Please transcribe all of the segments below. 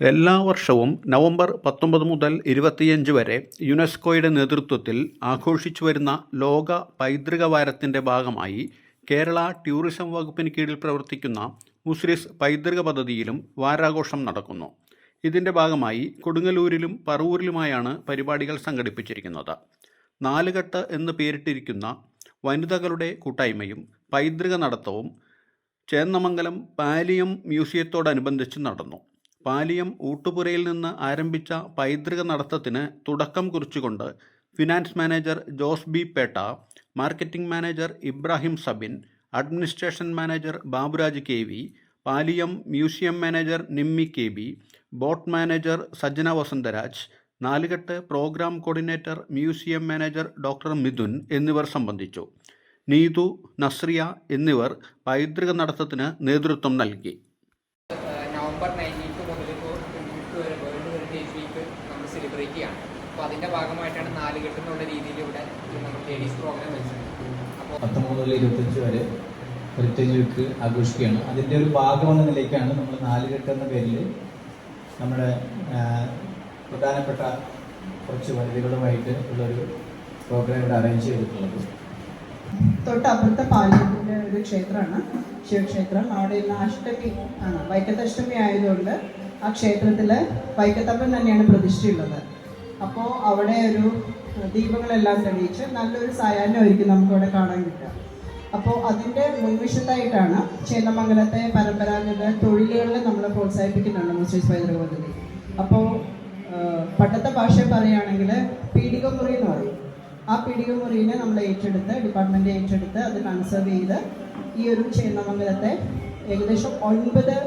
എല്ലാ വർഷവും നവംബർ 19 മുതൽ 25 വരെ യുനെസ്കോയുടെ നേതൃത്വത്തിൽ ആഘോഷിച്ചുവരുന്ന ലോക പൈതൃക വാരത്തിൻ്റെ ഭാഗമായി കേരള ടൂറിസം വകുപ്പിന് കീഴിൽ പ്രവർത്തിക്കുന്ന മുസ്രിസ് പൈതൃക പദ്ധതിയിലും വാരാഘോഷം നടക്കുന്നു. ഇതിൻ്റെ ഭാഗമായി കൊടുങ്ങല്ലൂരിലും പറവൂരിലുമായാണ് പരിപാടികൾ സംഘടിപ്പിച്ചിരിക്കുന്നത്. നാലുകെട്ട് എന്ന് പേരിട്ടിരിക്കുന്ന വനിതകളുടെ കൂട്ടായ്മയും പൈതൃക നടത്തവും ചേന്നമംഗലം പാലിയം മ്യൂസിയത്തോടനുബന്ധിച്ച് നടന്നു. പാലിയം ഊട്ടുപുരയിൽ നിന്ന് ആരംഭിച്ച പൈതൃക നടത്തത്തിന് തുടക്കം കുറിച്ചുകൊണ്ട് finance manager Jose B Petta, marketing manager Ibrahim Sabin, administration manager Baburaj KV, Paliyam museum manager Nimmi KB, boat manager Sajjana Vasantharaj, Nalukettu programme coordinator museum manager doctor Mithun എന്നിവർ സംബന്ധിച്ചു. നീതു, നസ്രിയ എന്നിവർ പൈതൃക നടത്തത്തിന് നേതൃത്വം നൽകി. നവംബർ 19 മുതൽ ഇപ്പോൾ 22 വരെ വേൾഡ് ഹെറിറ്റേജ് വീക്ക് നമ്മൾ സെലിബ്രേറ്റ് ചെയ്യാണ്. അപ്പോൾ അതിൻ്റെ ഭാഗമായിട്ടാണ് നാലുകെട്ട് എന്നുള്ള രീതിയിൽ ഇവിടെ നമ്മൾ ലേഡീസ് പ്രോഗ്രാം വെച്ചത്. അപ്പോൾ 19 മുതൽ 25 വരെ ഹെറിറ്റേജ് വീക്ക് ആഘോഷിക്കുകയാണ്. അതിൻ്റെ ഒരു ഭാഗമെന്ന നിലയ്ക്കാണ് നമ്മൾ നാലുകെട്ട് എന്ന പേരിൽ നമ്മുടെ പ്രധാനപ്പെട്ട കുറച്ച് വനിതകളുമായിട്ട് ഉള്ളൊരു പ്രോഗ്രാം ഇവിടെ അറേഞ്ച് ചെയ്തിട്ടുള്ളത്. തൊട്ടപ്പുറത്തെ പാലിയത്തിൻ്റെ ഒരു ക്ഷേത്രമാണ് ശിവക്ഷേത്രം. അവിടെ ഇന്ന് അഷ്ടമി ആണ്, വൈക്കത്തഷ്ടമി ആയതുകൊണ്ട് ആ ക്ഷേത്രത്തിൽ വൈക്കത്തപ്പൻ തന്നെയാണ് പ്രതിഷ്ഠയുള്ളത്. അപ്പോൾ അവിടെ ഒരു ദീപങ്ങളെല്ലാം തെളിയിച്ച് നല്ലൊരു സായാഹ്നം ഒരിക്കലും നമുക്കവിടെ കാണാൻ കിട്ടുക. അപ്പോൾ അതിൻ്റെ മുൻവശത്തായിട്ടാണ് ചേന്നമംഗലത്തെ പരമ്പരാഗത തൊഴിലുകളിൽ നമ്മൾ പ്രോത്സാഹിപ്പിക്കുന്നുണ്ട് മുസ്ലിം പൈതൃക പദ്ധതി. അപ്പോൾ പണ്ടത്തെ ഭാഷ പറയുകയാണെങ്കിൽ പീഡികമുറി എന്ന് പറയും. ആ പീഡികമുറിനെ നമ്മൾ ഡിപ്പാർട്ട്മെൻറ്റ് ഏറ്റെടുത്ത് അത് കൺസേർവ് ചെയ്ത് ഈ ഒരു ചേന്നമംഗലത്തെ ഏകദേശം 9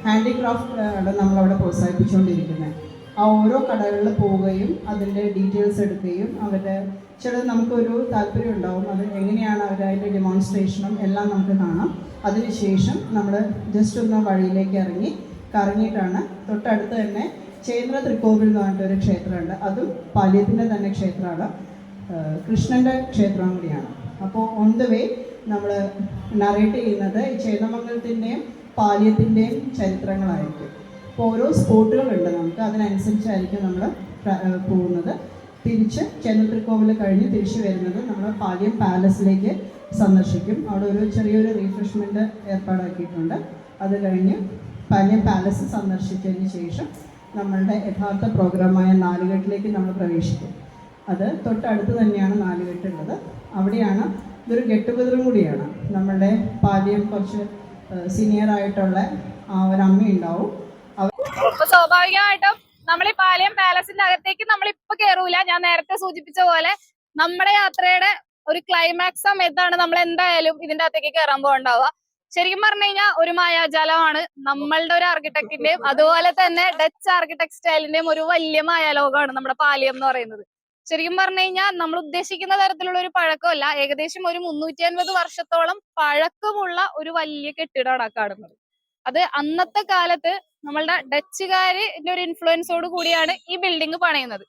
ഹാൻഡിക്രാഫ്റ്റ് ആണ് നമ്മളവിടെ പ്രോത്സാഹിപ്പിച്ചുകൊണ്ടിരിക്കുന്നത്. ആ ഓരോ കടകളിൽ പോവുകയും അതിൻ്റെ ഡീറ്റെയിൽസ് എടുക്കുകയും അവരുടെ ചിലത് നമുക്കൊരു താല്പര്യം ഉണ്ടാവും, അത് എങ്ങനെയാണ് അവരതിൻ്റെ ഡെമോൺസ്ട്രേഷനും എല്ലാം നമുക്ക് കാണാം. അതിനുശേഷം നമ്മൾ ജസ്റ്റ് ഒന്ന് വഴിയിലേക്ക് കറങ്ങിയിട്ടാണ് തൊട്ടടുത്ത് തന്നെ ചേന്ദ്ര തൃക്കോവിൽ എന്ന് പറഞ്ഞിട്ടൊരു ക്ഷേത്രമുണ്ട്. അതും പാലിയത്തിൻ്റെ തന്നെ ക്ഷേത്രമാണ്, കൃഷ്ണൻ്റെ ക്ഷേത്രം കൂടിയാണ്. അപ്പോൾ ഓൺ ദ വേ നമ്മൾ നറേറ്റ് ചെയ്യുന്നത് ഈ ചേന്നമംഗലത്തിൻ്റെയും പാലിയത്തിൻ്റെയും ചരിത്രങ്ങളായിരിക്കും. അപ്പോൾ ഓരോ സ്പോട്ടുകളുണ്ട് നമുക്ക്, അതിനനുസരിച്ചായിരിക്കും നമ്മൾ പോകുന്നത്. തിരിച്ച് ചേന്ദ്ര തൃക്കോവിൽ കഴിഞ്ഞ് തിരിച്ച് വരുന്നത് നമ്മൾ പാലിയം പാലസിലേക്ക് സന്ദർശിക്കും. അവിടെ ഒരു ചെറിയൊരു റീഫ്രഷ്മെൻറ്റ് ഏർപ്പാടാക്കിയിട്ടുണ്ട്. അത് കഴിഞ്ഞ് പാലിയം പാലസ് സന്ദർശിച്ചതിന് ശേഷം നമ്മളുടെ യഥാർത്ഥ പ്രോഗ്രാമായ നാലുകെട്ടിലേക്ക് നമ്മൾ പ്രവേശിക്കും. അത് തൊട്ടടുത്ത് തന്നെയാണ് നാലുകെട്ടുള്ളത്. അവിടെയാണ് ഇതൊരു ഗെറ്റ് ടുഗദറും കൂടിയാണ്. നമ്മളുടെ പാലിയം കുറച്ച് സീനിയർ ആയിട്ടുള്ള ഒരു അമ്മയുണ്ടാവും. അപ്പൊ സ്വാഭാവികമായിട്ടും നമ്മൾ ഈ പാലിയം പാലസിന്റെ അകത്തേക്ക് നമ്മൾ ഇപ്പൊ കയറൂല. ഞാൻ നേരത്തെ സൂചിപ്പിച്ച പോലെ നമ്മുടെ യാത്രയുടെ ഒരു ക്ലൈമാക്സ് സമയത്താണ് നമ്മൾ എന്തായാലും ഇതിന്റെ അകത്തേക്ക് കയറാൻ പോകണ്ടാവുക. ശരിക്കും പറഞ്ഞു കഴിഞ്ഞാൽ ഒരു മായാജാലമാണ് നമ്മളുടെ ഒരു ആർക്കിടെക്റ്റിന്റെയും അതുപോലെ തന്നെ ഡച്ച് ആർക്കിടെക്ട് സ്റ്റൈലിന്റെയും ഒരു വലിയ മായാലോകമാണ് നമ്മുടെ പാലിയം എന്ന് പറയുന്നത്. ശരിക്കും പറഞ്ഞു കഴിഞ്ഞാൽ നമ്മൾ ഉദ്ദേശിക്കുന്ന തരത്തിലുള്ള ഒരു പഴക്കമല്ല, ഏകദേശം ഒരു 350 വർഷത്തോളം പഴക്കമുള്ള ഒരു വലിയ കെട്ടിടമാണ് ആ കാണുന്നത്. അത് അന്നത്തെ കാലത്ത് നമ്മളുടെ ഡച്ചുകാരുടെ ഒരു ഇൻഫ്ലുവൻസോട് കൂടിയാണ് ഈ ബിൽഡിംഗ് പണിയുന്നത്.